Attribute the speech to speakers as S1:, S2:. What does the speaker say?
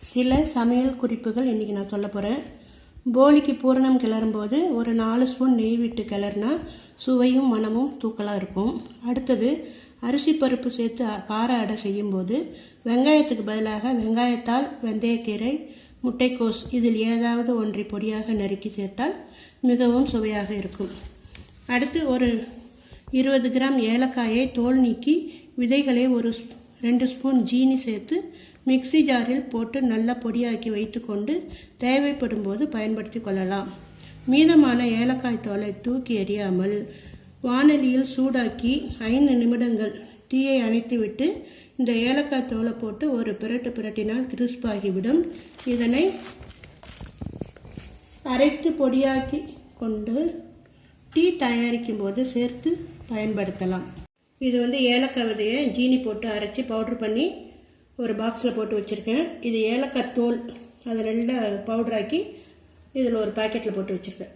S1: சில சமையல் குறிப்புகள் இன்றைக்கி நான் சொல்ல போகிறேன். போலிக்கு பூரணம் கிளறும்போது ஒரு 4 ஸ்பூன் நெய் விட்டு கிளறினா சுவையும் மனமும் தூக்கலாக இருக்கும். அடுத்தது அரிசி பருப்பு சேர்த்து கார அடை செய்யும்போது வெங்காயத்துக்கு பதிலாக வெங்காயத்தால், வெந்தயக்கீரை, முட்டைக்கோஸ் இதில் ஏதாவது ஒன்றை பொடியாக நறுக்கி சேர்த்தால் மிகவும் சுவையாக இருக்கும். அடுத்து ஒரு 20 கிராம் ஏலக்காயை தோல் நீக்கி விதைகளை ஒரு 2 ஸ்பூன் ஜீனி சேர்த்து மிக்சி ஜாரில் போட்டு நல்லா பொடியாக்கி வைத்துக்கொண்டு தேவைப்படும் போது பயன்படுத்தி கொள்ளலாம். மீதமான ஏலக்காய் தோலை தூக்கி எறியாமல் வாணலியில் சூடாக்கி 5 நிமிடங்கள் தீயை அணைத்துவிட்டு இந்த ஏலக்காய் தோலை போட்டு ஒரு பிரட்டினால் கிறிஸ்பாகிவிடும். இதனை அரைத்து பொடியாக்கி கொண்டு டீ தயாரிக்கும் போது சேர்த்து பயன்படுத்தலாம். இது ஏலக்காய் விதையை ஜீனி போட்டு அரைச்சி பவுட்ரு பண்ணி ஒரு பாக்ஸில் போட்டு வச்சுருக்கேன். இது ஏலக்காய் தோல், அதை நல்லா பவுட்ராக்கி இதில் ஒரு பாக்கெட்டில் போட்டு வச்சுருக்கேன்.